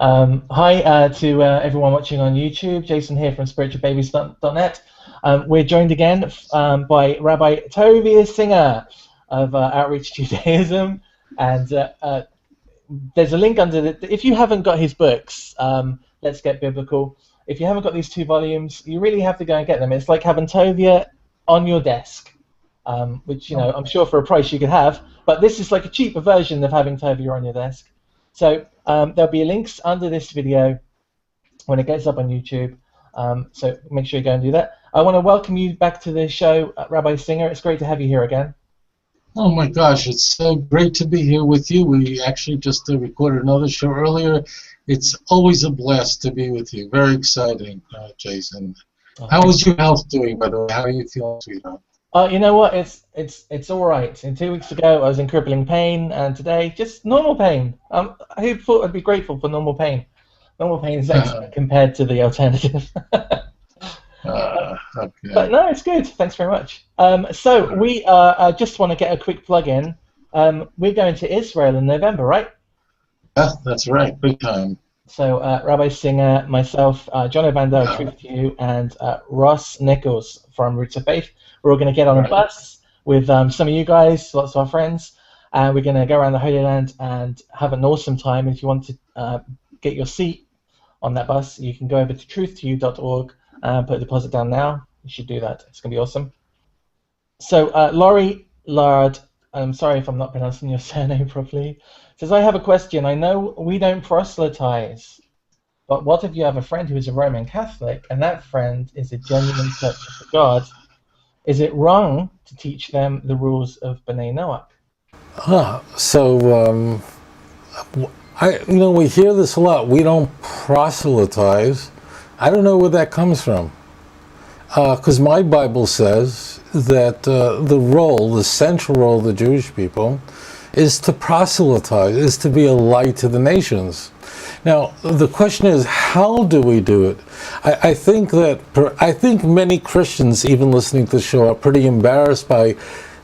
Hi to everyone watching on YouTube. Jason here from Spiritualbabies.net. We're joined again by Rabbi Tovia Singer of Outreach Judaism, and there's a link under the. If you haven't got his books, Let's Get Biblical. If you haven't got these 2 volumes, you really have to go and get them. It's like having Tovia on your desk, which I'm sure for a price you could have, but this is like a cheaper version of having Tovia on your desk. So there'll be links under this video when it gets up on YouTube. So make sure you go and do that. I want to welcome you back to the show, Rabbi Singer. It's great to have you here again. Oh my gosh, it's so great to be here with you. We actually just recorded another show earlier. It's always a blast to be with you. Very exciting, Jason. How is your health doing, by the way? How are you feeling, sweetheart? You know what? It's all right. 2 weeks ago, I was in crippling pain, and today, just normal pain. Who thought I'd be grateful for normal pain? Normal pain is excellent compared to the alternative. Okay. But no, it's good. Thanks very much. So we just want to get a quick plug in. We're going to Israel in November, right? Yeah, that's right. Big time. So Rabbi Singer, myself, John Evander, Truth to You, and Ross Nichols from Roots of Faith. We're all going to get on a bus with some of you guys, lots of our friends, and we're going to go around the Holy Land and have an awesome time. If you want to get your seat on that bus, you can go over to truthtoyou.org and put a deposit down now. You should do that. It's going to be awesome. So Laurie Lard, I'm sorry if I'm not pronouncing your surname properly, says, I have a question. I know we don't proselytize, but what if you have a friend who is a Roman Catholic and that friend is a genuine searcher for God? Is it wrong to teach them the rules of B'nai Noach? We hear this a lot. We don't proselytize. I don't know where that comes from. Because my Bible says that the central role of the Jewish people is to proselytize, is to be a light to the nations. Now, the question is, how do we do it? I think many Christians, even listening to the show, are pretty embarrassed by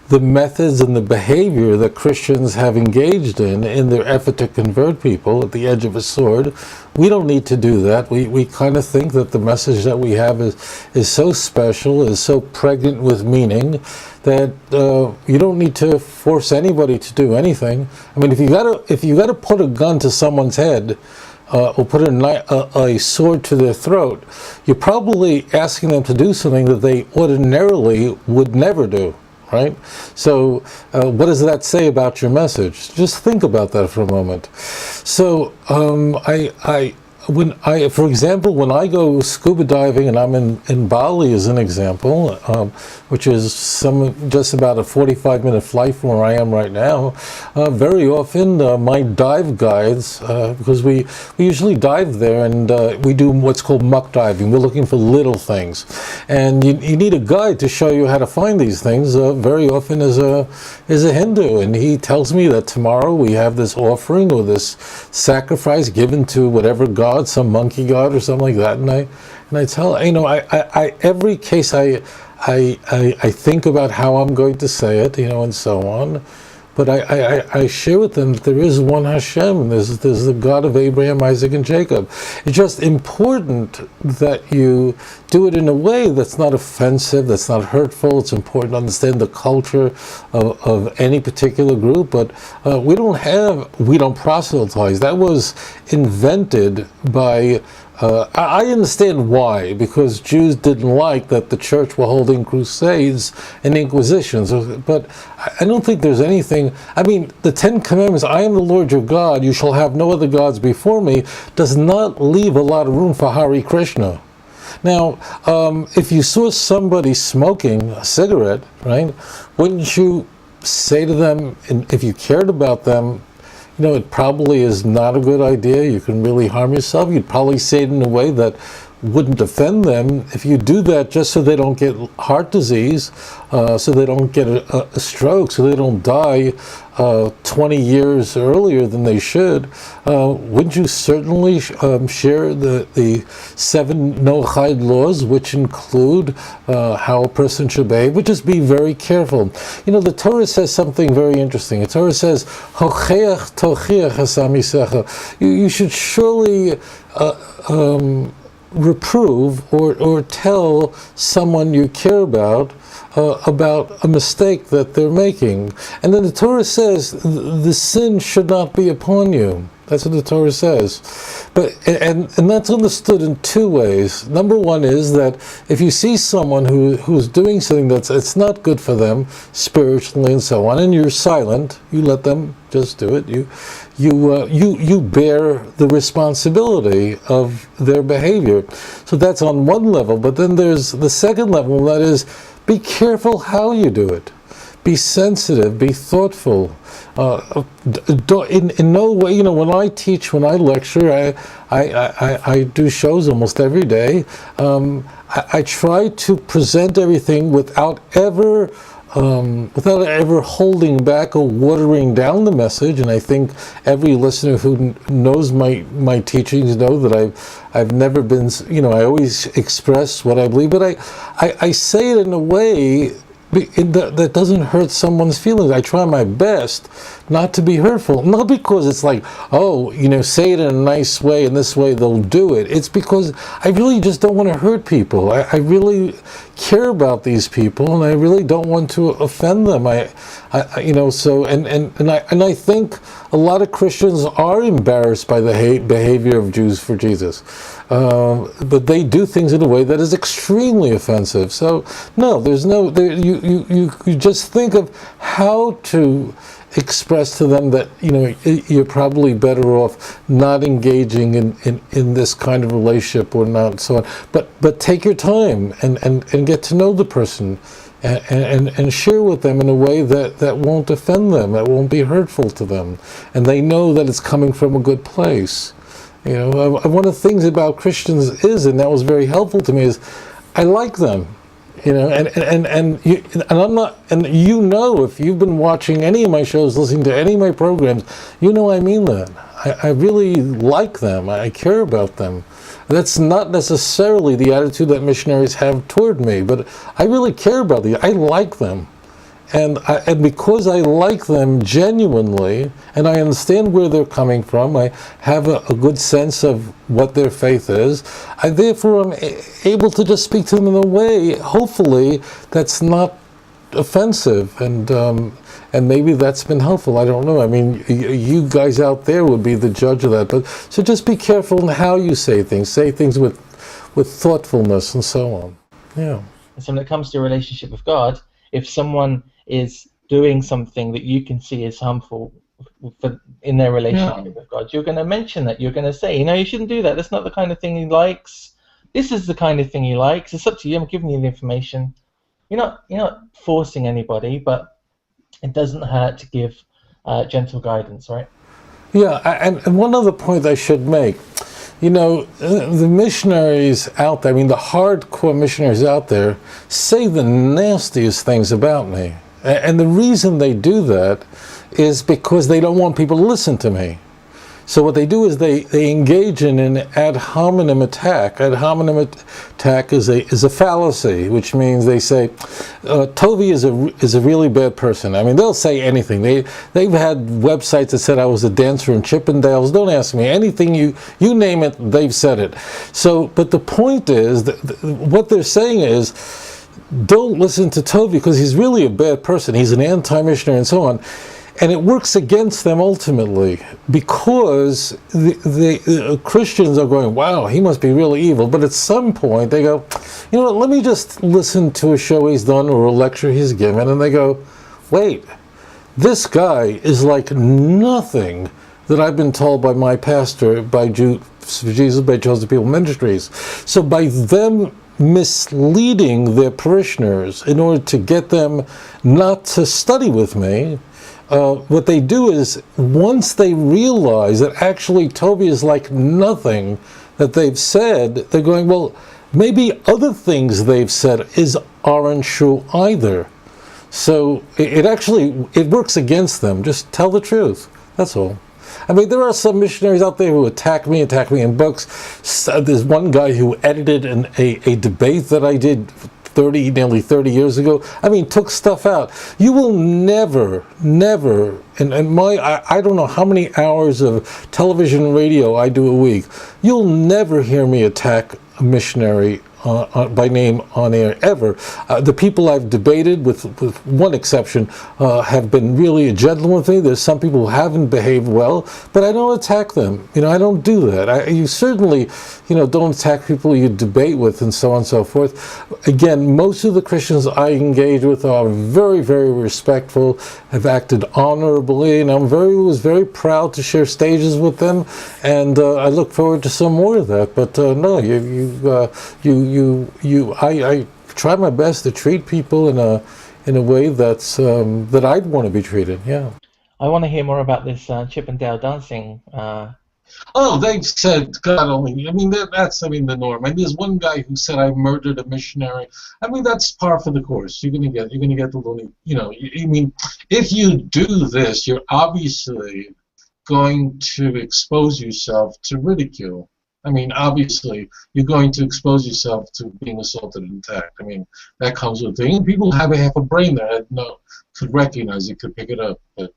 the methods and the behavior that Christians have engaged in their effort to convert people at the edge of a sword. We don't need to do that. We kind of think that the message that we have is so special, is so pregnant with meaning, that you don't need to force anybody to do anything. I mean, if you gotta put a gun to someone's head, or put a sword to their throat, you're probably asking them to do something that they ordinarily would never do. Right? So what does that say about your message? Just think about that for a moment. So for example, when I go scuba diving, and I'm in Bali as an example, which is just about a 45-minute flight from where I am right now, very often my dive guides, because we usually dive there, and we do what's called muck diving. We're looking for little things, and you need a guide to show you how to find these things. Very often is a Hindu, and he tells me that tomorrow we have this offering or this sacrifice given to whatever god, some monkey god or something like that, and I tell every case I think about how I'm going to say it, and so on, but I share with them that there is one Hashem. There's the God of Abraham, Isaac, and Jacob. It's just important that you do it in a way that's not offensive, that's not hurtful. It's important to understand the culture of any particular group, but we don't proselytize. That was invented by I understand why, because Jews didn't like that the church were holding crusades and inquisitions, but I don't think there's anything. I mean, the 10 Commandments, I am the Lord your God, you shall have no other gods before me, does not leave a lot of room for Hare Krishna. Now, if you saw somebody smoking a cigarette, right, wouldn't you say to them, and if you cared about them, it probably is not a good idea, you can really harm yourself? You'd probably say it in a way that wouldn't offend them. If you do that just so they don't get heart disease, so they don't get a stroke, so they don't die 20 years earlier than they should, wouldn't you certainly share the 7 Noachide laws, which include how a person should behave? But just be very careful. You know, the Torah says something very interesting. The Torah says, "Hocheach tochiach hasamisecha." You should surely reprove or tell someone you care about a mistake that they're making. And then the Torah says the sin should not be upon you. That's what the Torah says. But and that's understood in 2 ways. Number one is that if you see someone who's doing something it's not good for them spiritually and so on, and you're silent, you let them just do it. You bear the responsibility of their behavior. So that's on one level. But then there's the second level, that is, be careful how you do it. Be sensitive, be thoughtful. In no way, you know, when I teach, when I lecture, I do shows almost every day. I try to present everything without ever holding back or watering down the message. And I think every listener who knows my teachings know that I've never been, you know, I always express what I believe, but I say it in a way that doesn't hurt someone's feelings. I try my best not to be hurtful. Not because it's like, oh, you know, say it in a nice way and this way they'll do it. It's because I really just don't want to hurt people. I really care about these people, and I really don't want to offend them. You know, so and I think a lot of Christians are embarrassed by the behavior of Jews for Jesus, but they do things in a way that is extremely offensive. So no, there's no you just think of how to express to them that, you know, you're probably better off not engaging in this kind of relationship or not, so on. But take your time and get to know the person and share with them in a way that won't offend them, that won't be hurtful to them, and they know that it's coming from a good place. You know, one of the things about Christians is, and that was very helpful to me, is I like them. You know, and I'm not, and you know, if you've been watching any of my shows, listening to any of my programs, you know I mean that. I really like them. I care about them. That's not necessarily the attitude that missionaries have toward me, but I really care about them. I like them. And because I like them genuinely, and I understand where they're coming from, I have a good sense of what their faith is, I therefore am able to just speak to them in a way, hopefully, that's not offensive, and maybe that's been helpful. I don't know. I mean, you guys out there would be the judge of that. But so just be careful in how you say things. Say things with thoughtfulness and so on. Yeah. And so when it comes to a relationship with God, if someone is doing something that you can see is harmful in their relationship with God, you're going to mention that. You're going to say, you know, you shouldn't do that. That's not the kind of thing he likes. This is the kind of thing he likes. It's up to you. I'm giving you the information. You're not forcing anybody, but it doesn't hurt to give gentle guidance, right? Yeah, and one other point I should make. You know, the missionaries out there, I mean, the hardcore missionaries out there say the nastiest things about me. And the reason they do that is because they don't want people to listen to me. So what they do is they engage in an ad hominem attack. Ad hominem attack is a fallacy, which means they say Tovia is a really bad person. I mean, they'll say anything. They've had websites that said I was a dancer in Chippendales. Don't ask me anything. You name it, they've said it. So, but the point is that what they're saying is, don't listen to Tovia because he's really a bad person. He's an anti-missionary and so on. And it works against them ultimately because the Christians are going, wow, he must be really evil. But at some point they go, you know what, let me just listen to a show he's done or a lecture he's given. And they go, wait, this guy is like nothing that I've been told by my pastor, by Jesus, by Chosen People Ministries. So by them misleading their parishioners in order to get them not to study with me, what they do is, once they realize that actually Tovia is like nothing that they've said, they're going, well, maybe other things they've said aren't true either. So it works against them. Just tell the truth. That's all. I mean, there are some missionaries out there who attack me in books. There's one guy who edited a debate that I did nearly 30 years ago. I mean, took stuff out. You will never, and I don't know how many hours of television and radio I do a week. You'll never hear me attack a missionary by name on air, ever. The people I've debated, with one exception, have been really gentle with me. There's some people who haven't behaved well, but I don't attack them. I don't do that. You certainly, don't attack people you debate with and so on and so forth. Again, most of the Christians I engage with are very, very respectful, have acted honorably, and I was very proud to share stages with them, and I look forward to some more of that. But no, I try my best to treat people in a way that I'd want to be treated. Yeah. I want to hear more about this Chippendale dancing. Oh, they've said God only. I mean, that's the norm. And there's one guy who said I murdered a missionary. I mean, that's par for the course. You're gonna get the loony. I mean, if you do this, you're obviously going to expose yourself to ridicule. I mean, obviously, you're going to expose yourself to being assaulted and attacked. I mean, that comes with things. People have a half a brain that could recognize it, could pick it up. But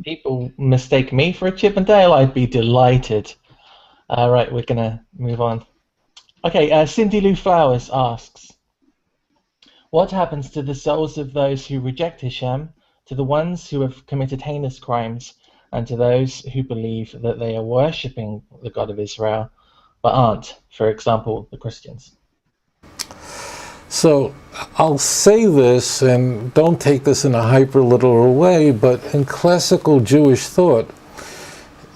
people mistake me for a Chippendale, I'd be delighted. Right, we're going to move on. Okay, Cindy Lou Flowers asks, what happens to the souls of those who reject Hashem, to the ones who have committed heinous crimes, and to those who believe that they are worshipping the God of Israel, but aren't, for example, the Christians? So I'll say this, and don't take this in a hyper-literal way, but in classical Jewish thought,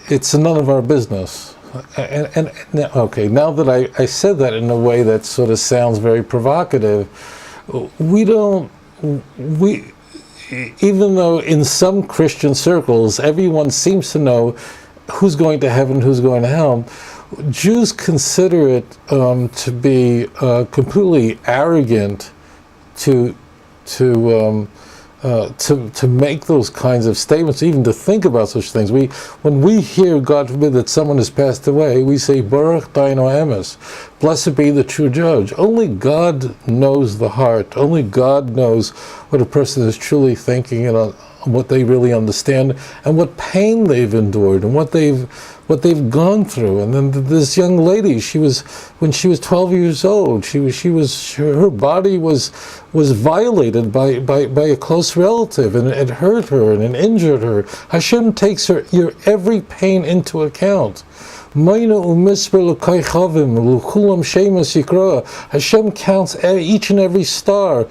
it's none of our business. And okay, now that I said that in a way that sort of sounds very provocative, even though in some Christian circles everyone seems to know who's going to heaven, who's going to hell, Jews consider it to be completely arrogant to make those kinds of statements, even to think about such things. When we hear, God forbid, that someone has passed away, we say, Baruch Daino Emes, blessed be the true judge. Only God knows the heart. Only God knows what a person is truly thinking and what they really understand, and what pain they've endured, and what they've gone through. And then this young lady, when she was 12 years old, her body was violated by a close relative, and it hurt her and it injured her. Hashem takes your every pain into account. Hashem counts each and every star,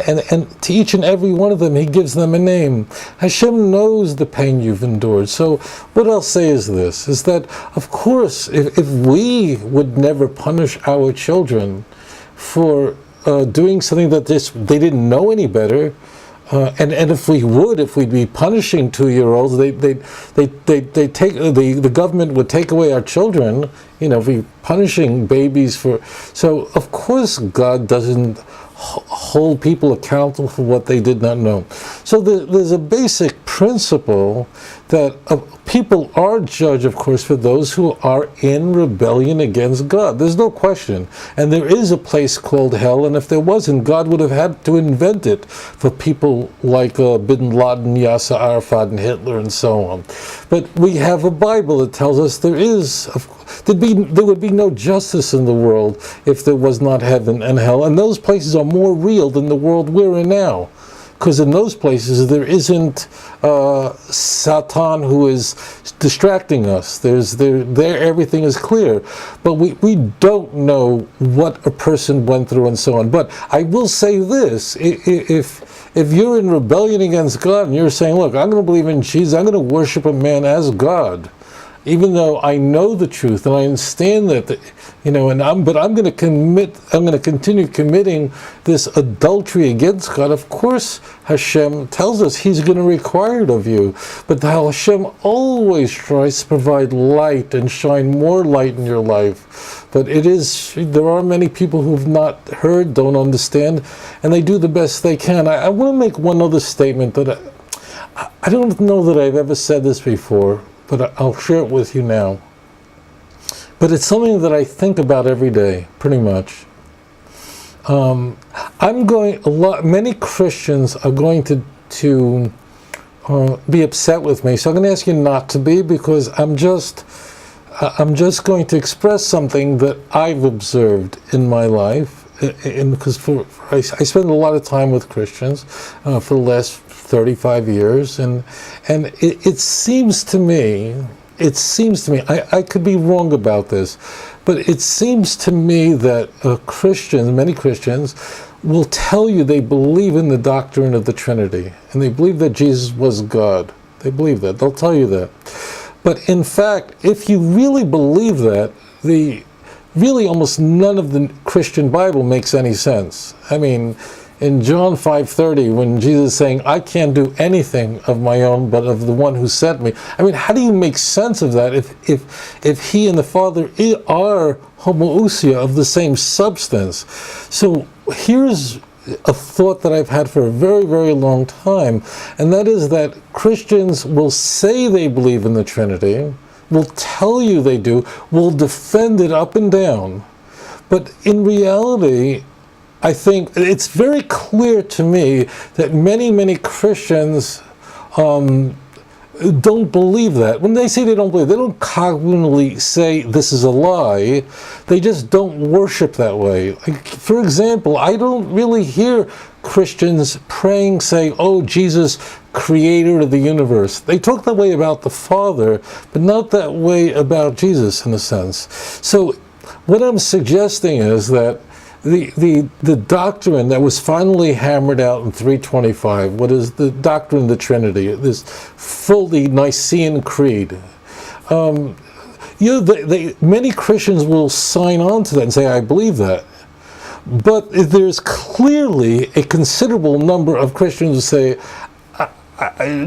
and to each and every one of them He gives them a name. Hashem knows the pain you've endured. So what I'll say is this, is that of course if we would never punish our children for doing something that they didn't know any better, and if we'd be punishing 2-year-olds, the government would take away our children. If we punishing babies so of course God doesn't hold people accountable for what they did not know. So there's a basic principle that people are judged, of course, for those who are in rebellion against God. There's no question. And there is a place called hell, and if there wasn't, God would have had to invent it for people like Bin Laden, Yasser Arafat, and Hitler, and so on. But we have a Bible that tells us there would be no justice in the world if there was not heaven and hell, and those places are more real than the world we're in now. Because in those places there isn't Satan who is distracting us. There everything is clear. But we don't know what a person went through and so on. But I will say this, if you're in rebellion against God and you're saying, look, I'm going to believe in Jesus, I'm going to worship a man as God, even though I know the truth and I understand that, but I'm going to continue committing this adultery against God. Of course, Hashem tells us He's going to require it of you, but Hashem always tries to provide light and shine more light in your life. But there are many people who've not heard, don't understand, and they do the best they can. I want to make one other statement that I don't know that I've ever said this before, but I'll share it with you now. But it's something that I think about every day, pretty much. Many Christians are going to be upset with me, so I'm going to ask you not to be, because I'm just going to express something that I've observed in my life, because I spend a lot of time with Christians for the last 35 years, and it seems to me, I could be wrong about this, but it seems to me that many Christians will tell you they believe in the doctrine of the Trinity, and they believe that Jesus was God. They believe that. They'll tell you that. But in fact, if you really believe that, really almost none of the Christian Bible makes any sense. I mean, in John 5:30, when Jesus is saying, I can't do anything of my own, but of the one who sent me. I mean, how do you make sense of that if He and the Father are homoousia, of the same substance? So here's a thought that I've had for a very, very long time, and that is that Christians will say they believe in the Trinity, will tell you they do, will defend it up and down, but in reality, I think it's very clear to me that many, many Christians don't believe that. When they say they don't believe, they don't cognitively say this is a lie. They just don't worship that way. Like, for example, I don't really hear Christians praying, saying, oh, Jesus, creator of the universe. They talk that way about the Father, but not that way about Jesus, in a sense. So what I'm suggesting is that the doctrine that was finally hammered out in 325, what is the doctrine of the Trinity, this fully Nicene Creed, many Christians will sign on to that and say, I believe that. But there's clearly a considerable number of Christians who say,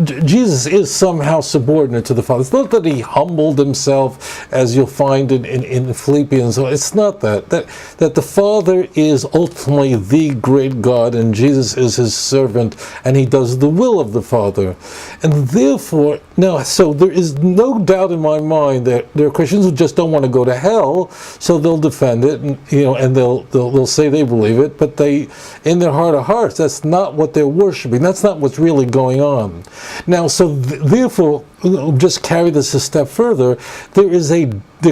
Jesus is somehow subordinate to the Father. It's not that He humbled Himself, as you'll find in Philippians. It's not that the Father is ultimately the great God, and Jesus is His servant, and He does the will of the Father. And therefore, so there is no doubt in my mind that there are Christians who just don't want to go to hell, so they'll defend it, and they'll say they believe it, but they, in their heart of hearts, that's not what they're worshiping. That's not what's really going on. Now, so therefore, just carry this a step further. There is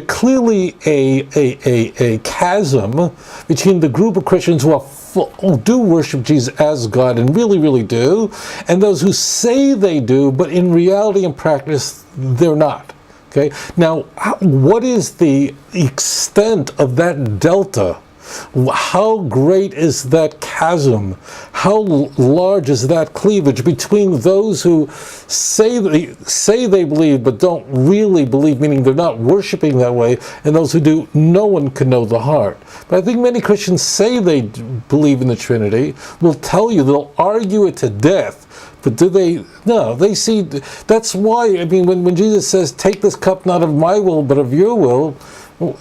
clearly a chasm between the group of Christians who do worship Jesus as God and really, really do, and those who say they do, but in reality and practice, they're not. Okay. Now, what is the extent of that delta? How great is that chasm? How large is that cleavage between those who say they believe but don't really believe, meaning they're not worshiping that way, and those who do? No one can know the heart. But I think many Christians say they believe in the Trinity, will tell you, they'll argue it to death. But do they? No, they see. That's why, I mean, when Jesus says, take this cup not of my will but of your will,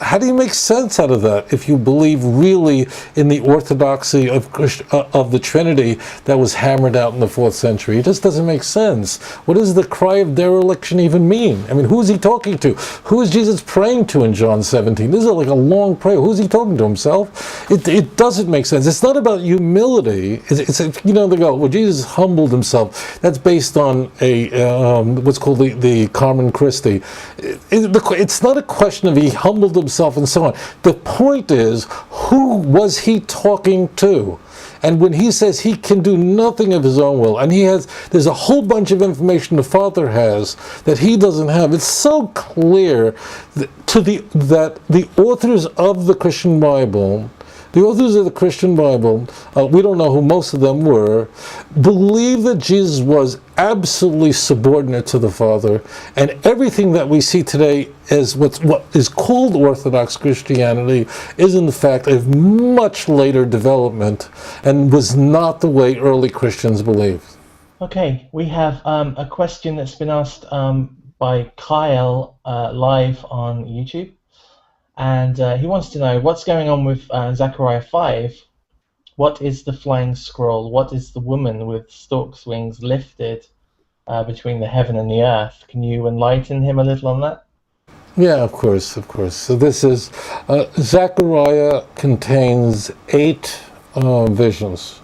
how do you make sense out of that if you believe really in the orthodoxy of the Trinity that was hammered out in the 4th century? It just doesn't make sense. What does the cry of dereliction even mean? I mean, who is He talking to? Who is Jesus praying to in John 17? This is like a long prayer. Who is He talking to? Himself? It doesn't make sense. It's not about humility. It's they go, well, Jesus humbled Himself. That's based on what's called the Carmen Christi. It's not a question of He humbled Himself and so on. The point is, who was He talking to? And when He says He can do nothing of His own will, and there's a whole bunch of information the Father has that He doesn't have, it's so clear that the authors of the Christian Bible, the authors of the Christian Bible, we don't know who most of them were, believe that Jesus was absolutely subordinate to the Father, and everything that we see today as what is called Orthodox Christianity is in fact a much later development and was not the way early Christians believed. Okay, we have a question that's been asked by Kyle live on YouTube, and he wants to know what's going on with Zechariah 5. What is the flying scroll? What is the woman with stork's wings lifted between the heaven and the earth? Can you enlighten him a little on that? Yeah, of course. So this is, Zechariah contains 8 visions.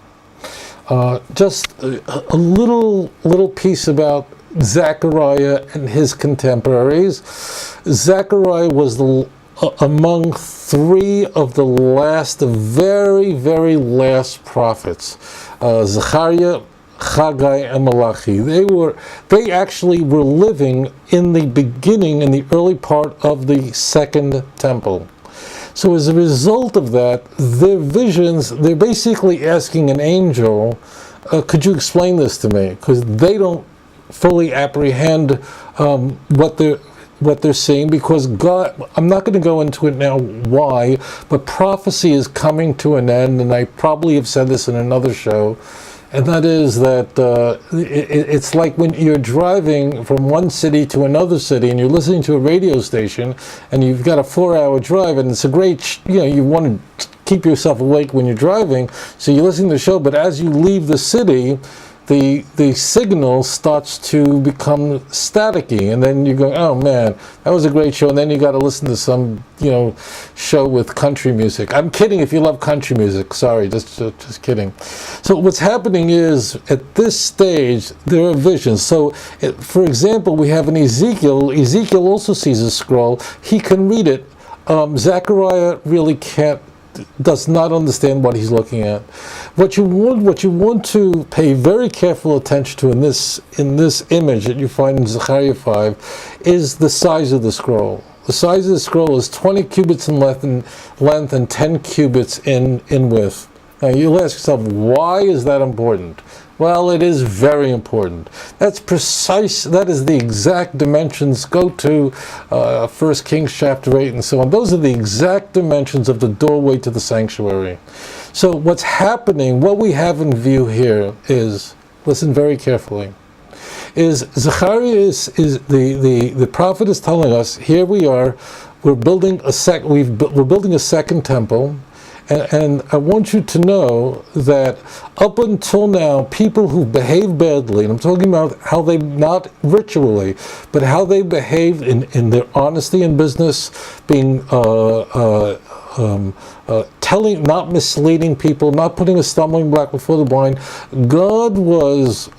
Just a little piece about Zechariah and his contemporaries. Zechariah was among 3 of the last, very, very last prophets. Zechariah, Haggai, and Malachi. They actually were living in the beginning, in the early part of the Second Temple. So as a result of that, their visions, they're basically asking an angel, could you explain this to me? Because they don't fully apprehend what they're seeing, because God, I'm not going to go into it now why, but prophecy is coming to an end, and I probably have said this in another show, and that is that it's like when you're driving from one city to another city and you're listening to a radio station and you've got a 4-hour drive, and it's a great, you want to keep yourself awake when you're driving, so you're listening to the show, but as you leave the city, the signal starts to become staticky, and then you go, oh man, that was a great show, and then you got to listen to some show with country music. I'm kidding if you love country music, sorry, just kidding. So what's happening is, at this stage, there are visions. So for example, we have an Ezekiel also sees a scroll, he can read it. Zechariah really does not understand what he's looking at. What you want to pay very careful attention to in this image that you find in Zechariah 5 is the size of the scroll. The size of the scroll is 20 cubits in length and 10 cubits in width. Now you'll ask yourself, why is that important? Well, it is very important. That's precise, that is the exact dimensions. Go to 1 Kings chapter 8 and so on. Those are the exact dimensions of the doorway to the sanctuary. So what's happening, what we have in view here is, listen very carefully, is Zechariah is the prophet is telling us, here we are, we're building a second temple. And I want you to know that up until now, people who behave badly, and I'm talking about how they, not ritually, but how they behave in their honesty in business, being telling, not misleading people, not putting a stumbling block before the blind. God was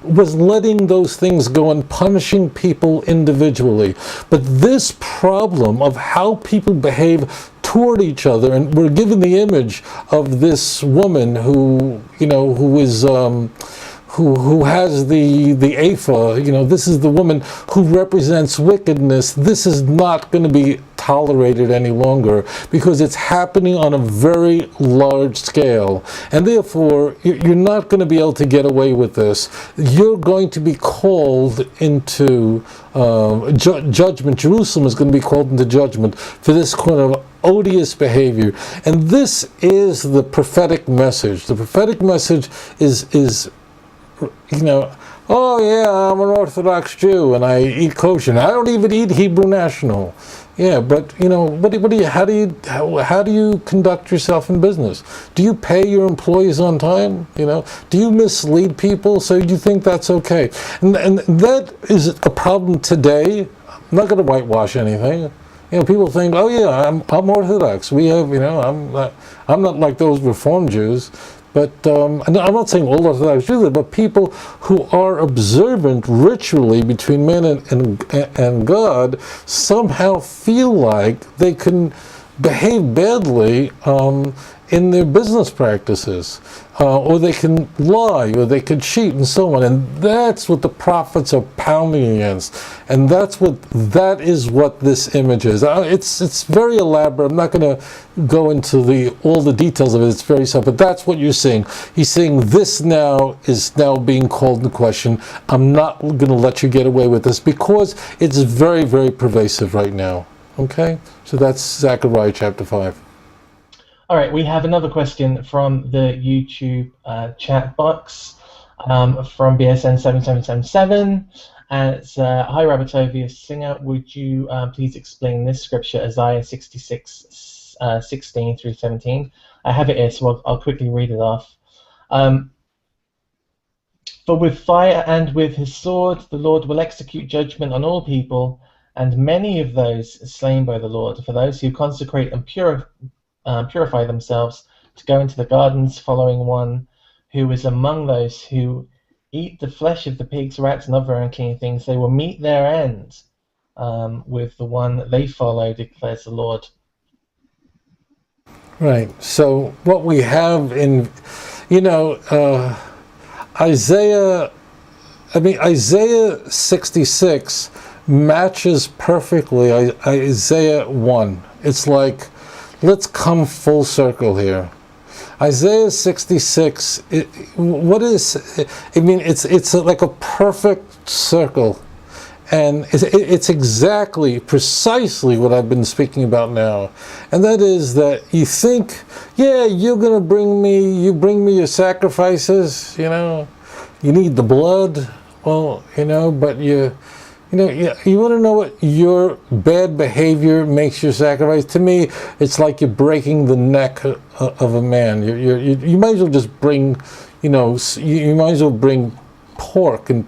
letting those things go and punishing people individually. But this problem of how people behave toward each other, and we're given the image of this woman who has the ephah, this is the woman who represents wickedness. This is not going to be tolerated any longer, because it's happening on a very large scale, and therefore you're not going to be able to get away with this. You're going to be called into judgment. Jerusalem is going to be called into judgment for this kind of odious behavior. And this is the prophetic message. The prophetic message is oh yeah, I'm an Orthodox Jew and I eat kosher. And I don't even eat Hebrew National. Yeah, but how do you conduct yourself in business? Do you pay your employees on time? Do you mislead people? So you think that's okay? And that is a problem today. I'm not going to whitewash anything. People think, oh yeah, I'm Orthodox. We have, I'm not like those Reform Jews. But I'm not saying all Orthodox Jews, but people who are observant ritually between man and God somehow feel like they can behave badly in their business practices, or they can lie, or they can cheat, and so on. And that's what the prophets are pounding against. And that is what this image is. It's very elaborate. I'm not going to go into all the details of it. It's very simple. But that's what you're seeing. He's saying this now is now being called into question. I'm not going to let you get away with this because it's very, very pervasive right now. Okay? So that's Zechariah chapter 5. All right, we have another question from the YouTube chat box from BSN 7777. And it's, hi, Rabbi Tovia Singer. Would you please explain this scripture, Isaiah 66, 16 through 17? I have it here, so I'll quickly read it off. For with fire and with his sword, the Lord will execute judgment on all people, and many of those slain by the Lord, for those who consecrate and purify themselves to go into the gardens, following one who is among those who eat the flesh of the pigs, rats, and other unclean things. They will meet their end with the one they follow, declares the Lord. Right. So what we have in, Isaiah 66 matches perfectly Isaiah 1. It's like, let's come full circle here. Isaiah 66, it's like a perfect circle. And it's exactly, precisely what I've been speaking about now. And that is that you think, yeah, you're going to bring me your sacrifices, you need the blood. Well, but you want to know what your bad behavior makes your sacrifice? To me, it's like you're breaking the neck of a man. You might as well just bring, you might as well bring pork, and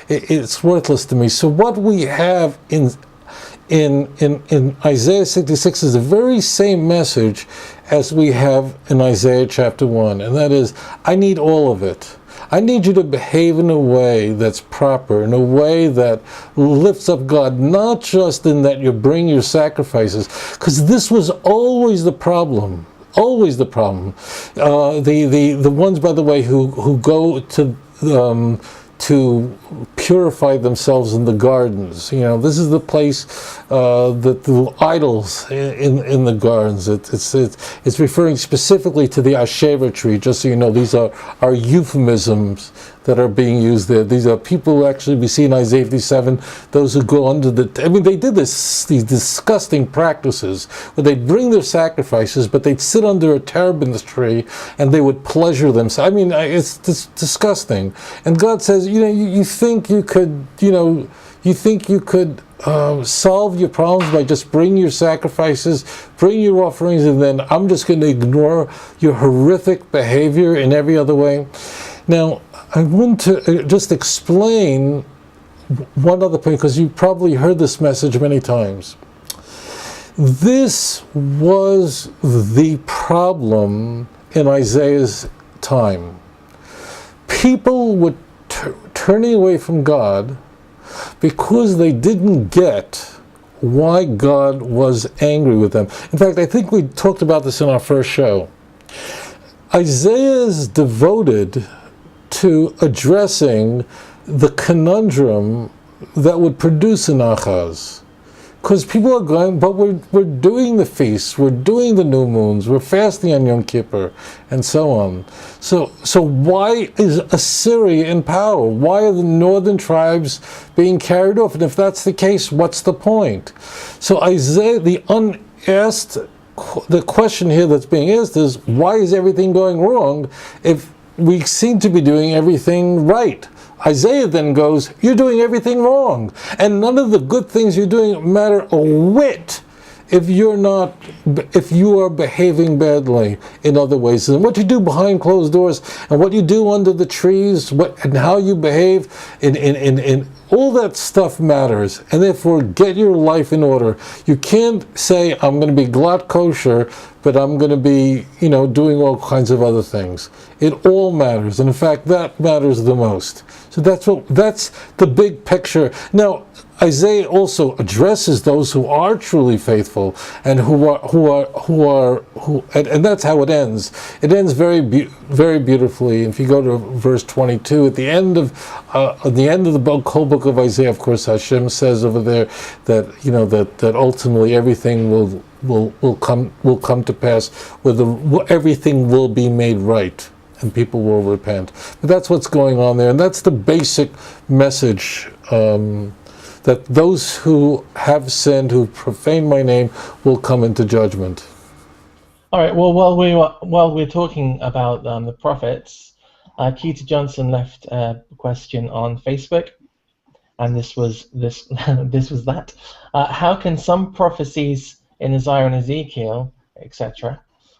it's worthless to me. So what we have in Isaiah 66 is the very same message as we have in Isaiah chapter 1, and that is, I need all of it. I need you to behave in a way that's proper, in a way that lifts up God, not just in that you bring your sacrifices, because this was always the problem. Always the problem. The ones, by the way, who go to purify themselves in the gardens. This is the place that the idols in the gardens. It's referring specifically to the Asherah tree. Just so you know, these are euphemisms that are being used there. These are people who actually, we see in Isaiah 57, those who go under they did these disgusting practices where they'd bring their sacrifices, but they'd sit under a terebinth tree and they would pleasure themselves. It's disgusting. And God says, you think you could solve your problems by just bring your sacrifices, bring your offerings, and then I'm just going to ignore your horrific behavior in every other way. Now, I want to just explain one other point, because you probably heard this message many times. This was the problem in Isaiah's time. People were turning away from God because they didn't get why God was angry with them. In fact, I think we talked about this in our first show. Isaiah is devoted to addressing the conundrum that would produce an Achaz. Because people are going, but we're doing the feasts, we're doing the new moons, we're fasting on Yom Kippur, and so on. So why is Assyria in power? Why are the northern tribes being carried off? And if that's the case, what's the point? So Isaiah, the question here that's being asked is, why is everything going wrong if we seem to be doing everything right? Isaiah then goes, you're doing everything wrong, and none of the good things you're doing matter a whit if you are behaving badly in other ways. And what you do behind closed doors, and what you do under the trees, and how you behave in all that stuff matters. And therefore, get your life in order. You can't say, I'm going to be glatt kosher, but I'm going to be, doing all kinds of other things. It all matters, and in fact, that matters the most. So that's the big picture. Now, Isaiah also addresses those who are truly faithful and and that's how it ends. It ends very beautifully. If you go to verse 22, at the end of the whole book of Isaiah, of course, Hashem says over there that that ultimately everything will come to pass, everything will be made right, and people will repent. But that's what's going on there, and that's the basic message. That those who have sinned, who profane my name, will come into judgment. All right. Well, while we're talking about the prophets, Keita Johnson left a question on Facebook, and this was that. How can some prophecies in Isaiah and Ezekiel, etc.,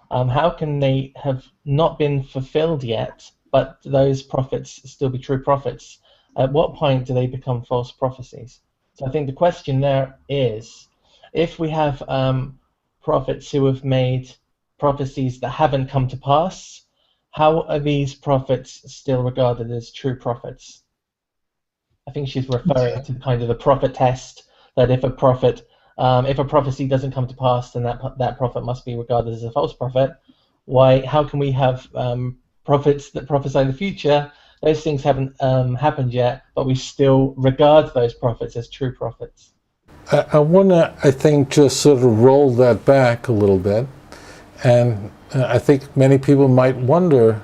how can they have not been fulfilled yet, but those prophets still be true prophets? At what point do they become false prophecies? So I think the question there is, if we have prophets who have made prophecies that haven't come to pass, how are these prophets still regarded as true prophets? I think she's referring to kind of the prophet test, that if a prophecy doesn't come to pass, then that prophet must be regarded as a false prophet. How can we have prophets that prophesy the future? Those things haven't happened yet, but we still regard those prophets as true prophets. I want to, I think, just sort of roll that back a little bit. And I think many people might wonder,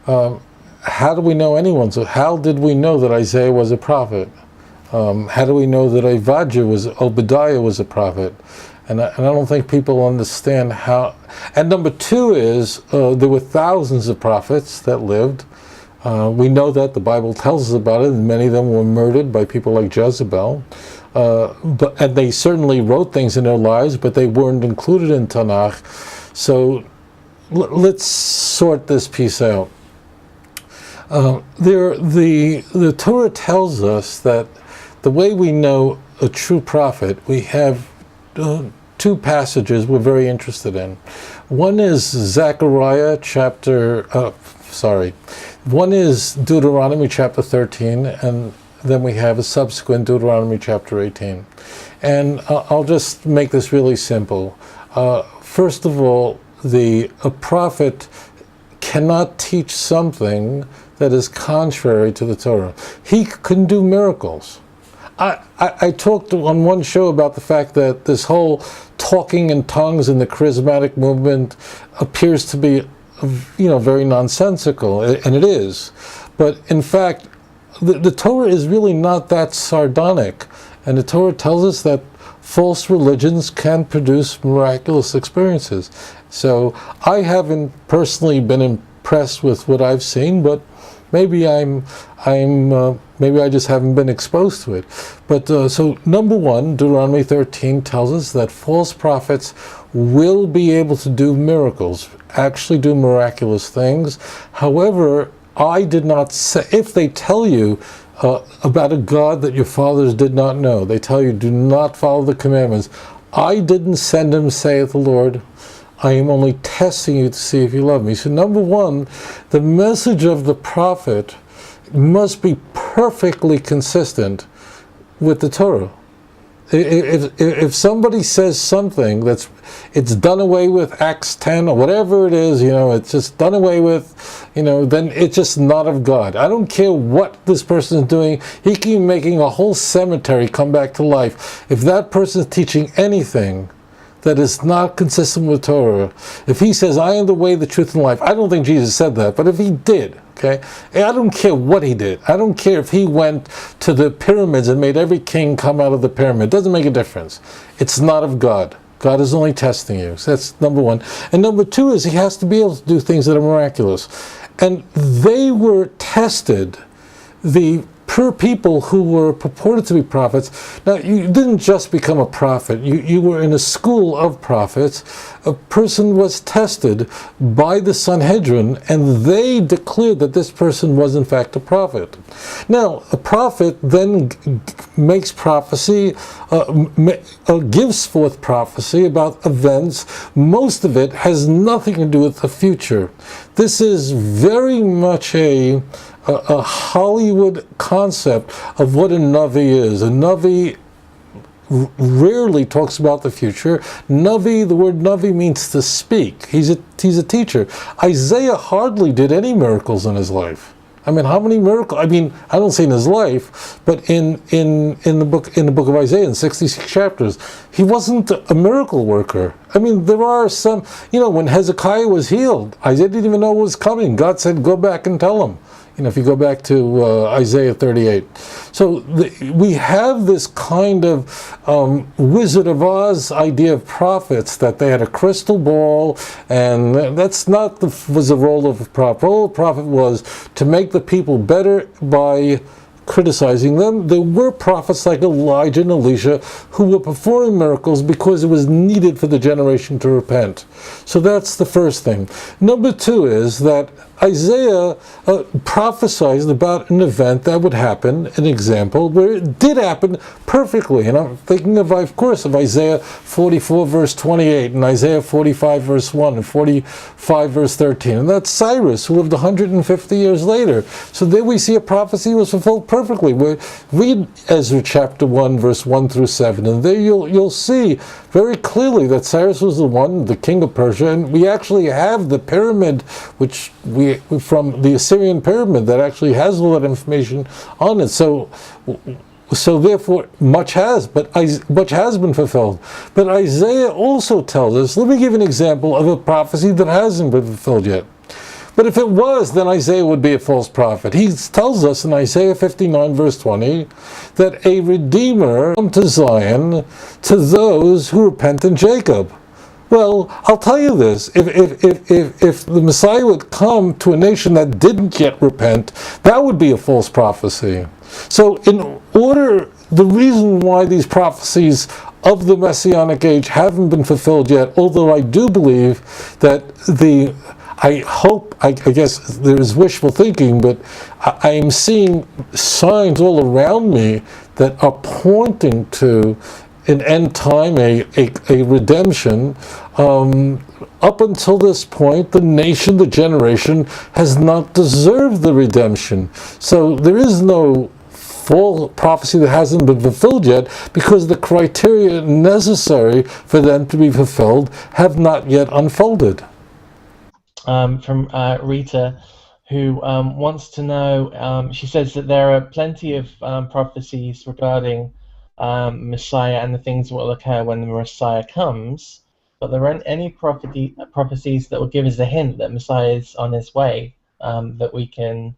how do we know how did we know that Isaiah was a prophet? How do we know that Obadiah was a prophet? And I don't think people understand how. And number two is, there were thousands of prophets that lived. We know that the Bible tells us about it, and many of them were murdered by people like Jezebel. And they certainly wrote things in their lives, but they weren't included in Tanakh. So let's sort this piece out. The Torah tells us that the way we know a true prophet, we have two passages we're very interested in. One is One is Deuteronomy chapter 13, and then we have a subsequent Deuteronomy chapter 18. And I'll just make this really simple. First of all, a prophet cannot teach something that is contrary to the Torah. He can do miracles. I talked on one show about the fact that this whole talking in tongues in the charismatic movement appears to be very nonsensical, and it is. But in fact, the Torah is really not that sardonic, and the Torah tells us that false religions can produce miraculous experiences. So I haven't personally been impressed with what I've seen, but maybe maybe I just haven't been exposed to it. But so number one, Deuteronomy 13 tells us that false prophets will be able to do miracles, actually do miraculous things. However, I did not say, if they tell you about a God that your fathers did not know, they tell you do not follow the commandments, I didn't send him, saith the Lord. I am only testing you to see if you love me. So number one, the message of the prophet must be perfectly consistent with the Torah. If somebody says something it's done away with, Acts 10 or whatever it is, it's just done away with, then it's just not of God. I don't care what this person is doing. He can be making a whole cemetery come back to life. If that person is teaching anything that is not consistent with Torah, if he says, I am the way, the truth, and life, I don't think Jesus said that, but if he did, okay, I don't care what he did. I don't care if he went to the pyramids and made every king come out of the pyramid. It doesn't make a difference. It's not of God. God is only testing you. So that's number one. And number two is he has to be able to do things that are miraculous. And they were tested. The people who were purported to be prophets. Now, you didn't just become a prophet. You were in a school of prophets. A person was tested by the Sanhedrin, and they declared that this person was in fact a prophet. Now, a prophet then makes prophecy, gives forth prophecy about events. Most of it has nothing to do with the future. This is very much a Hollywood concept of what a Navi is. A Navi rarely talks about the future. Navi, the word Navi means to speak. He's a teacher. Isaiah hardly did any miracles in his life. I mean, how many miracles? I mean, I don't say in his life, but in the book of Isaiah, in 66 chapters, he wasn't a miracle worker. I mean, there are some, when Hezekiah was healed, Isaiah didn't even know what was coming. God said, go back and tell him. If you go back to Isaiah 38. So we have this kind of Wizard of Oz idea of prophets, that they had a crystal ball, and that's not was the role of a prophet. The role of a prophet was to make the people better by criticizing them. There were prophets like Elijah and Elisha who were performing miracles because it was needed for the generation to repent. So that's the first thing. Number two is that Isaiah prophesied about an event that would happen, an example, where it did happen perfectly. And I'm thinking of course, of Isaiah 44 verse 28, and Isaiah 45 verse 1, and 45 verse 13. And that's Cyrus, who lived 150 years later. So there we see a prophecy was fulfilled perfectly. We read Ezra chapter 1 verse 1 through 7, and there you'll see very clearly that Cyrus was the king of Persia, and we actually have the pyramid, which from the Assyrian pyramid, that actually has all that information on it. So therefore, much has been fulfilled. But Isaiah also tells us, let me give an example of a prophecy that hasn't been fulfilled yet. But if it was, then Isaiah would be a false prophet. He tells us in Isaiah 59 verse 20 that a Redeemer come to Zion to those who repent in Jacob. Well, I'll tell you this, if the Messiah would come to a nation that didn't yet repent, that would be a false prophecy. So the reason why these prophecies of the Messianic age haven't been fulfilled yet, although I do believe that I guess there is wishful thinking, but I am seeing signs all around me that are pointing to an end time, a redemption. Up until this point, the nation, the generation, has not deserved the redemption. So there is no full prophecy that hasn't been fulfilled yet, because the criteria necessary for them to be fulfilled have not yet unfolded. From Rita, who wants to know, she says that there are plenty of prophecies regarding Messiah and the things that will occur when the Messiah comes, but there aren't any prophecies that will give us a hint that Messiah is on his way, that we can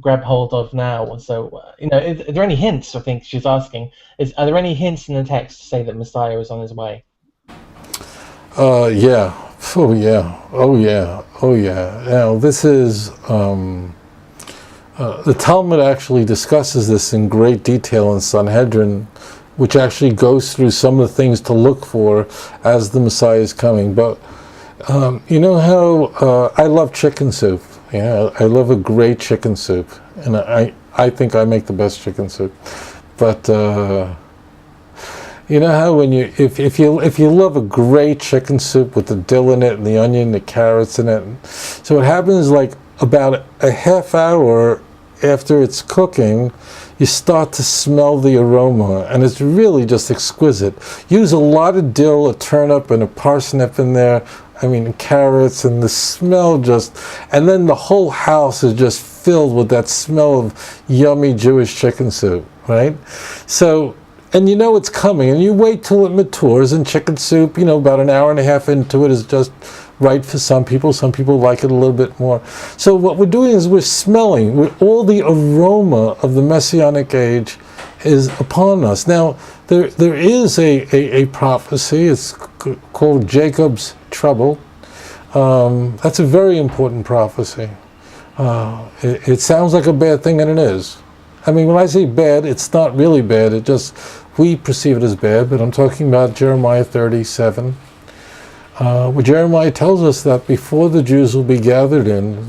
grab hold of now. So, are there any hints? I think she's asking. Are there any hints in the text to say that Messiah is on his way? Yeah. Oh yeah. Now this is the Talmud actually discusses this in great detail in Sanhedrin, which actually goes through some of the things to look for as the Messiah is coming. But you know how I love chicken soup. Yeah, I love a great chicken soup, and I think I make the best chicken soup. But you know how when if you love a great chicken soup with the dill in it and the onion, the carrots in it, so what happens, like about a half hour after it's cooking, you start to smell the aroma, and it's really just exquisite. Use a lot of dill, a turnip, and a parsnip in there. I mean, carrots, and the smell and then the whole house is just filled with that smell of yummy Jewish chicken soup, right? So, and it's coming, and you wait till it matures, and chicken soup, about an hour and a half into it is just right for some people. Some people like it a little bit more. So what we're doing is we're smelling, all the aroma of the Messianic age is upon us. Now, there is a prophecy, it's called Jacob's trouble. That's a very important prophecy. It sounds like a bad thing, and it is. I mean, when I say bad, it's not really bad. It just, we perceive it as bad, but I'm talking about Jeremiah 37. Where Jeremiah tells us that before the Jews will be gathered in,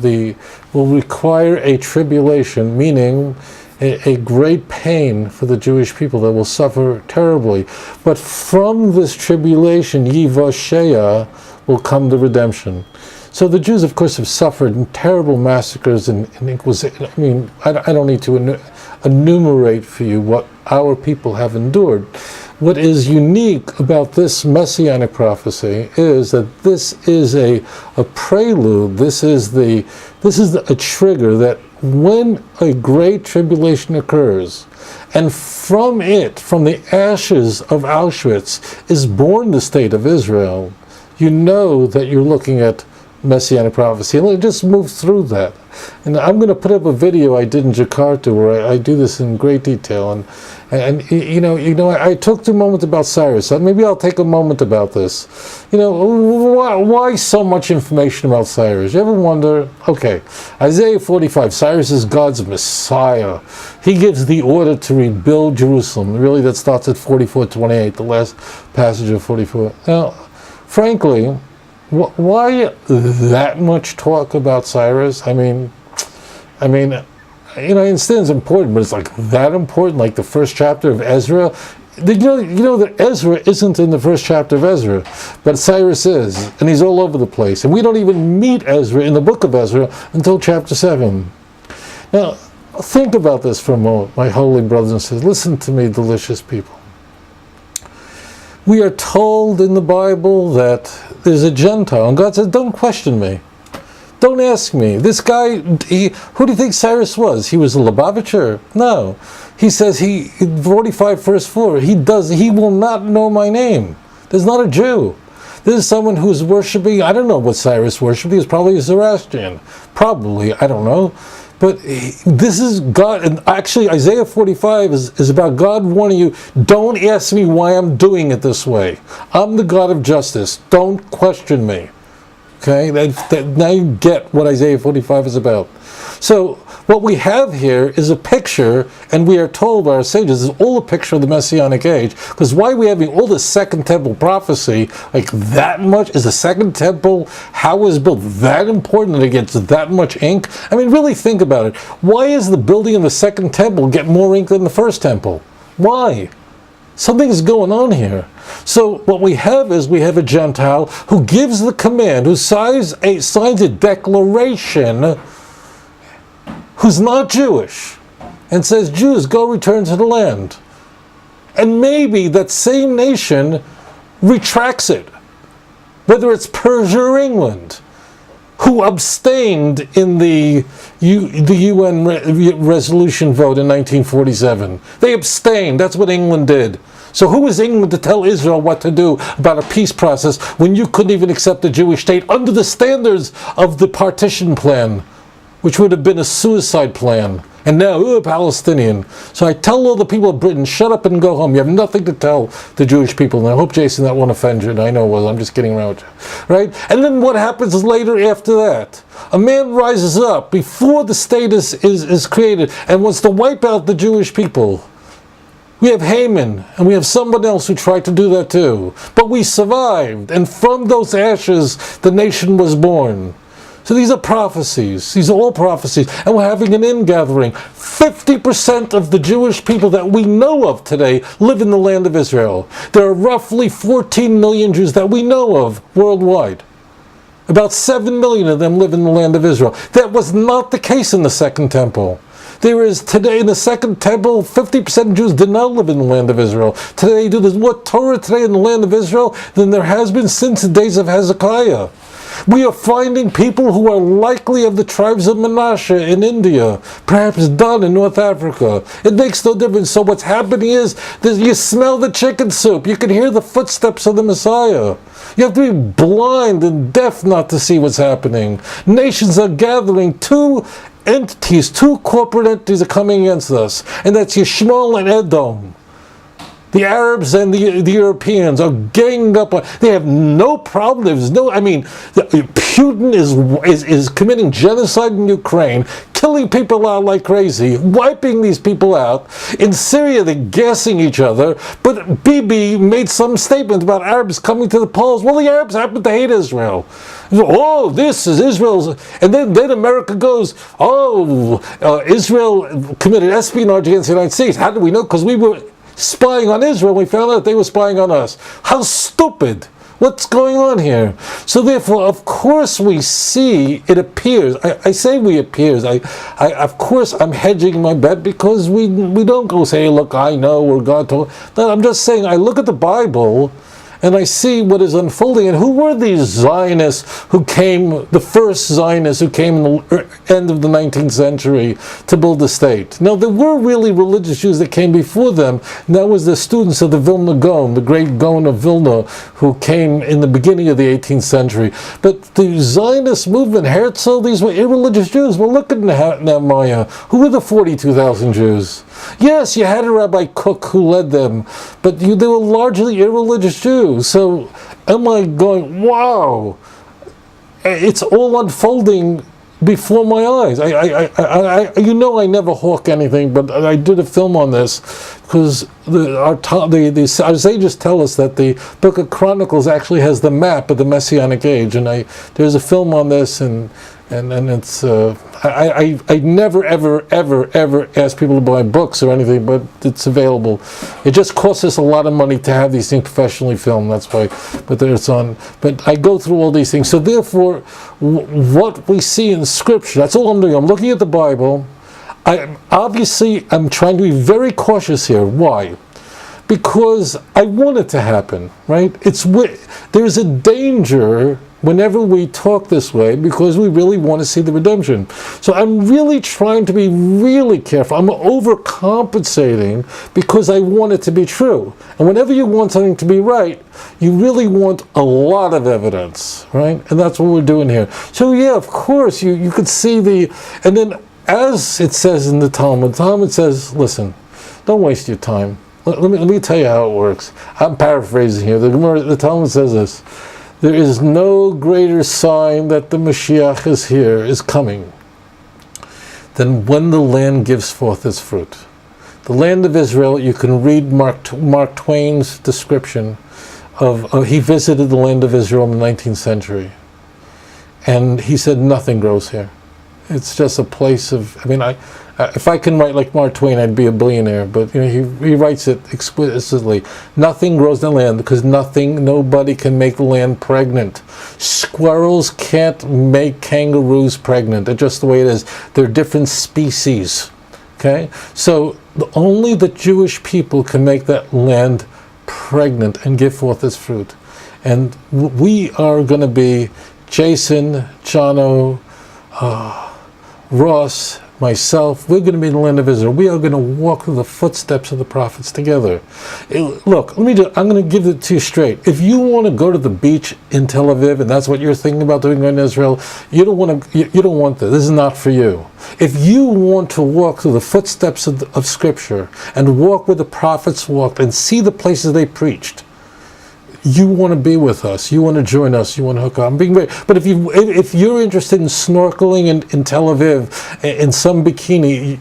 will require a tribulation, meaning a great pain for the Jewish people that will suffer terribly. But from this tribulation, Yivashea, will come the redemption. So the Jews, of course, have suffered terrible massacres and Inquisition. I mean, I don't need to enumerate for you what our people have endured. What is unique about this messianic prophecy is that this is a prelude. This is a trigger that when a great tribulation occurs, and from the ashes of Auschwitz, is born the state of Israel, you know that you're looking at messianic prophecy. And let's just move through that. And I'm going to put up a video I did in Jakarta where I do this in great detail. And you know, I took 2 moments about Cyrus. So maybe I'll take a moment about this. You know, why so much information about Cyrus? You ever wonder? Okay, Isaiah 45. Cyrus is God's Messiah. He gives the order to rebuild Jerusalem. Really, that starts at 44:28, the last passage of 44. Now, frankly, why that much talk about Cyrus? I mean, you know, I understand it's important, but it's like that important, like the first chapter of Ezra. You know that Ezra isn't in the first chapter of Ezra, but Cyrus is, and he's all over the place. And we don't even meet Ezra in the book of Ezra until chapter 7. Now, think about this for a moment, my holy brothers and sisters. Listen to me, delicious people. We are told in the Bible that there's a Gentile, and God says, don't question me. Don't ask me. This guy, who do you think Cyrus was? He was a Lubavitcher? No. He says, 45 verse 4, he will not know my name. There's not a Jew. This is someone who's worshiping, I don't know what Cyrus worshipped. He was probably a Zoroastrian. Probably, I don't know. But this is God, and actually Isaiah 45 is about God warning you, don't ask me why I'm doing it this way. I'm the God of justice. Don't question me. Okay, now you get what Isaiah 45 is about. So what we have here is a picture, and we are told by our sages, is all a picture of the Messianic age. Because why are we having all the Second Temple prophecy, like that much? Is the Second Temple, how it was built, that important that it gets that much ink? I mean, really think about it. Why is the building of the Second Temple get more ink than the First Temple? Why? Something's going on here. So what we have is we have a Gentile who gives the command, who signs a declaration, who's not Jewish, and says, Jews, go return to the land. And maybe that same nation retracts it, whether it's Persia or England, who abstained in the UN resolution vote in 1947. They abstained. That's what England did. So who is England to tell Israel what to do about a peace process when you couldn't even accept a Jewish state under the standards of the partition plan, which would have been a suicide plan? And now, Palestinian. So I tell all the people of Britain, shut up and go home. You have nothing to tell the Jewish people. And I hope, Jason, that won't offend you. And I know it was. I'm just kidding around with you. Right? And then what happens later after that? A man rises up before the state is created and wants to wipe out the Jewish people. We have Haman, and we have someone else who tried to do that too. But we survived, and from those ashes, the nation was born. So these are prophecies. These are all prophecies. And we're having an ingathering. 50% of the Jewish people that we know of today live in the land of Israel. There are roughly 14 million Jews that we know of worldwide. About 7 million of them live in the land of Israel. That was not the case in the Second Temple. There is today in the Second Temple, 50% of Jews did not live in the land of Israel. Today, there's more Torah today in the land of Israel than there has been since the days of Hezekiah. We are finding people who are likely of the tribes of Manasseh in India, perhaps Dan in North Africa. It makes no difference. So what's happening is that you smell the chicken soup. You can hear the footsteps of the Messiah. You have to be blind and deaf not to see what's happening. Nations are gathering. Two corporate entities are coming against us, and that's Yishmael and Edom. The Arabs and the Europeans are ganging up. They have no problem. There's no. I mean, Putin is committing genocide in Ukraine, killing people out like crazy, wiping these people out. In Syria, they're gassing each other. But Bibi made some statement about Arabs coming to the polls. Well, the Arabs happen to hate Israel. Oh, this is Israel's. And then America goes, Israel committed espionage against the United States. How do we know? Because we were spying on Israel. We found out they were spying on us. How stupid. What's going on here? So therefore, of course we see, it appears, I say we appears, of course I'm hedging my bet because we don't go say, hey, look, I know, we're God told. No, I'm just saying, I look at the Bible and I see what is unfolding. And who were these Zionists who came, the first Zionists who came in the end of the 19th century to build the state? Now, there were really religious Jews that came before them. And that was the students of the Vilna Gaon, the great Gaon of Vilna, who came in the beginning of the 18th century. But the Zionist movement, Herzl, these were irreligious Jews. Well, look at Nehemiah. Who were the 42,000 Jews? Yes, you had a Rabbi Cook who led them, but they were largely irreligious Jews. So am I going, wow, it's all unfolding before my eyes. I never hawk anything, but I did a film on this because our sages tell us that the Book of Chronicles actually has the map of the Messianic age, and there's a film on this, and it's I never ever ask people to buy books or anything, but it's available. It just costs us a lot of money to have these things professionally filmed. That's why, but there it's on. But I go through all these things. So therefore, what we see in Scripture, that's all I'm doing. I'm looking at the Bible. I'm trying to be very cautious here. Why? Because I want it to happen, right? There's a danger whenever we talk this way, because we really want to see the redemption. So I'm really trying to be really careful. I'm overcompensating because I want it to be true. And whenever you want something to be right, you really want a lot of evidence, right? And that's what we're doing here. So yeah, of course, you could see and then as it says in the Talmud says, listen, don't waste your time. Let me tell you how it works. I'm paraphrasing here. The Talmud says this: there is no greater sign that the Mashiach is coming, than when the land gives forth its fruit. The land of Israel, you can read Mark Twain's description of he visited the land of Israel in the 19th century. And he said nothing grows here. It's just a place of, if I can write like Mark Twain, I'd be a billionaire. But he writes it explicitly. Nothing grows in the land because nobody can make the land pregnant. Squirrels can't make kangaroos pregnant. That's just the way it is. They're different species. Okay? So only the Jewish people can make that land pregnant and give forth its fruit. And we are going to be Jason, Jono, Ross, myself, we're going to be in the land of Israel. We are going to walk through the footsteps of the prophets together. Look, I'm going to give it to you straight. If you want to go to the beach in Tel Aviv, and that's what you're thinking about doing in Israel, you don't want this. This is not for you. If you want to walk through the footsteps of Scripture and walk where the prophets walked and see the places they preached, you want to be with us. You want to join us. You want to hook up. I'm being very. But if you're interested in snorkeling in Tel Aviv in some bikini,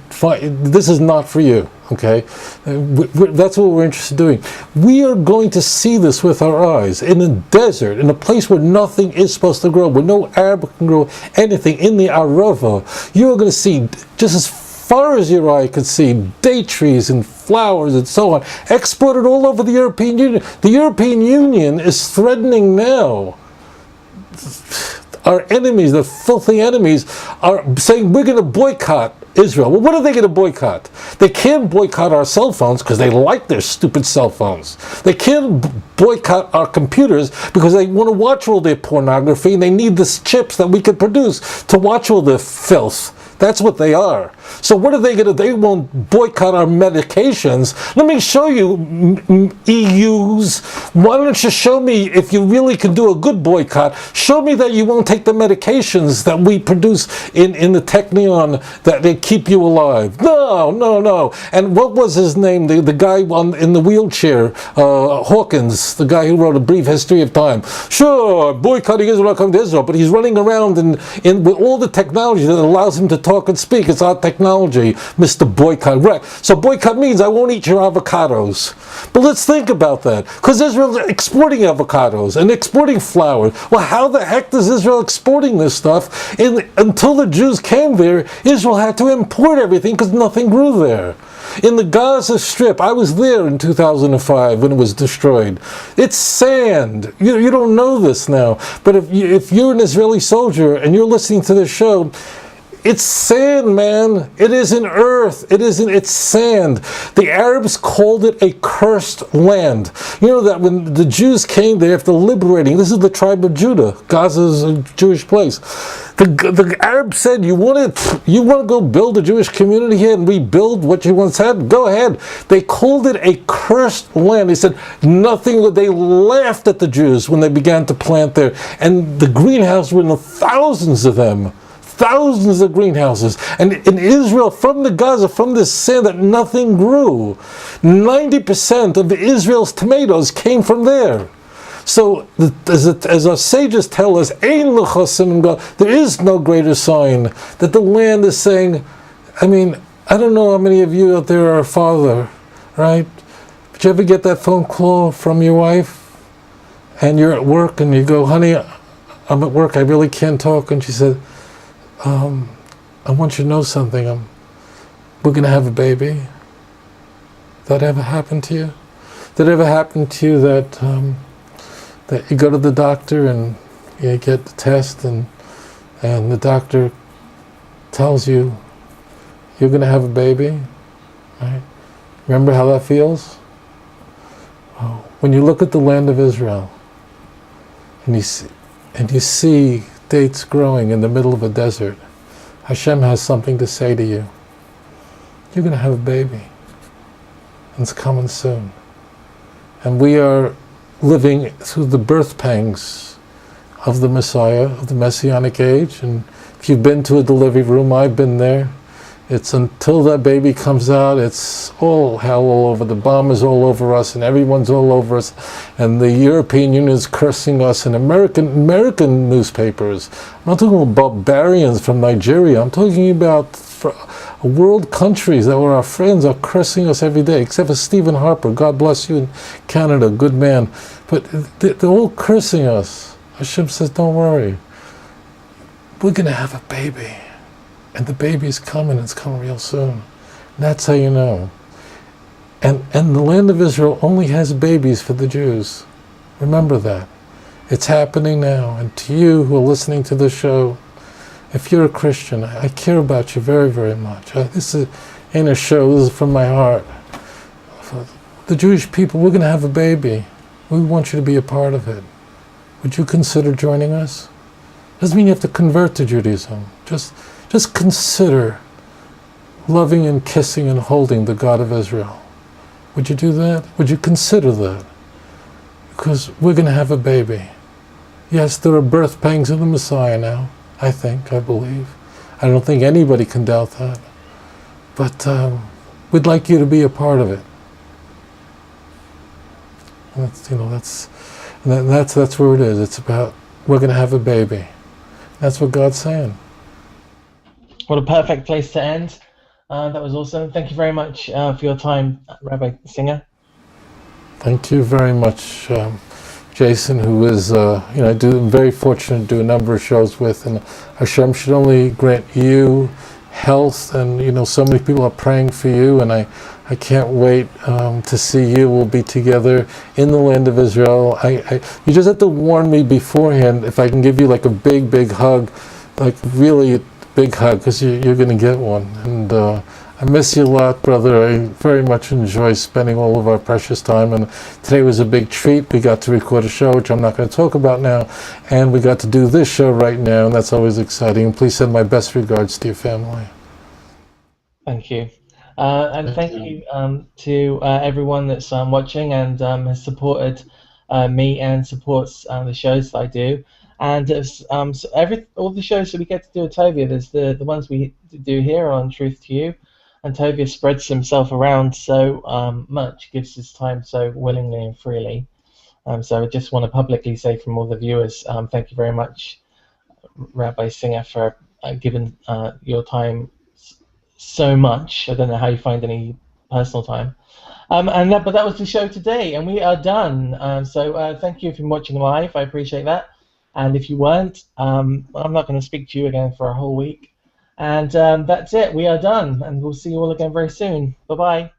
this is not for you. Okay, that's what we're interested in doing. We are going to see this with our eyes in a desert, in a place where nothing is supposed to grow, where no Arab can grow anything. In the Arava, you are going to see just as far as your eye could see, date trees and flowers and so on, exported all over the European Union. The European Union is threatening now. Our enemies, the filthy enemies, are saying we're going to boycott Israel. Well, what are they going to boycott? They can't boycott our cell phones because they like their stupid cell phones. They can't boycott our computers because they want to watch all their pornography and they need the chips that we can produce to watch all the filth That's what they are. So what are they going to do? They won't boycott our medications. Let me show you, EUs. Why don't you show me, if you really can do a good boycott, show me that you won't take the medications that we produce in the Technion that they keep you alive. No, no, no. And what was his name? The guy in the wheelchair, Hawkins, the guy who wrote A Brief History of Time. Sure, boycotting Israel, come to Israel, but he's running around with all the technology that allows him to talk and speak. It's our technology, Mr. Boycott. Right. So boycott means I won't eat your avocados. But let's think about that. Because Israel's exporting avocados and exporting flour. Well, how the heck is Israel exporting this stuff? Until the Jews came there, Israel had to import everything because nothing grew there. In the Gaza Strip, I was there in 2005 when it was destroyed. It's sand. You don't know this now. But if you're an Israeli soldier and you're listening to this show, it's sand, man. It isn't earth. It's sand. The Arabs called it a cursed land. You know that when the Jews came there after liberating, this is the tribe of Judah. Gaza is a Jewish place. The Arabs said, you want to go build a Jewish community here and rebuild what you once had? Go ahead. They called it a cursed land. They said nothing. They laughed at the Jews when they began to plant there. And the greenhouses were in the thousands of them. Thousands of greenhouses. And in Israel, from the Gaza, from this sand that nothing grew, 90% of Israel's tomatoes came from there. So, as our sages tell us, there is no greater sign that the land is saying, I mean, I don't know how many of you out there are a father, right? But you ever get that phone call from your wife, and you're at work, and you go, honey, I'm at work, I really can't talk, and she said, I want you to know something. We're going to have a baby. That ever happened to you? Did it ever happen to you that you go to the doctor and you get the test and the doctor tells you you're going to have a baby? Right? Remember how that feels? Oh, when you look at the land of Israel and you see dates growing in the middle of a desert, Hashem has something to say to you. You're going to have a baby. And it's coming soon. And we are living through the birth pangs of the Messiah, of the Messianic age. And if you've been to a delivery room, I've been there. It's until that baby comes out, it's all hell all over. The bomb is all over us, and everyone's all over us. And the European Union is cursing us, and American newspapers. I'm not talking about barbarians from Nigeria. I'm talking about world countries that were our friends are cursing us every day, except for Stephen Harper. God bless you in Canada, good man. But they're all cursing us. Hashem says, don't worry. We're going to have a baby. And the baby's coming, it's coming real soon. And that's how you know. And the land of Israel only has babies for the Jews. Remember that. It's happening now. And to you who are listening to the show, if you're a Christian, I care about you very, very much. This ain't a show, this is from my heart. The Jewish people, we're going to have a baby. We want you to be a part of it. Would you consider joining us? Doesn't mean you have to convert to Judaism. Just consider loving and kissing and holding the God of Israel. Would you do that? Would you consider that? Because we're going to have a baby. Yes, there are birth pangs of the Messiah now, I believe. I don't think anybody can doubt that. But we'd like you to be a part of it. And that's where it is. It's about, we're going to have a baby. That's what God's saying. What a perfect place to end. That was awesome. Thank you very much for your time, Rabbi Singer. Thank you very much, Jason, who is, I'm very fortunate to do a number of shows with, and Hashem should only grant you health, and, so many people are praying for you, and I can't wait to see you. We'll be together in the land of Israel. You just have to warn me beforehand if I can give you like a big, big hug, like really big hug, because you're going to get one. And I miss you a lot, brother. I very much enjoy spending all of our precious time, and today was a big treat. We got to record a show, which I'm not going to talk about now, and we got to do this show right now, and that's always exciting. And please send my best regards to your family. Thank you. And thank you to everyone that's watching and has supported me and supports the shows that I do. And so all the shows that we get to do at Tovia, there's the ones we do here on Truth to You, and Tovia spreads himself around so much, gives his time so willingly and freely. So I just want to publicly say from all the viewers, thank you very much, Rabbi Singer, for giving your time so much. I don't know how you find any personal time. But that was the show today, and we are done. So thank you for watching live. I appreciate that. And if you weren't, I'm not going to speak to you again for a whole week. And that's it. We are done, and we'll see you all again very soon. Bye-bye.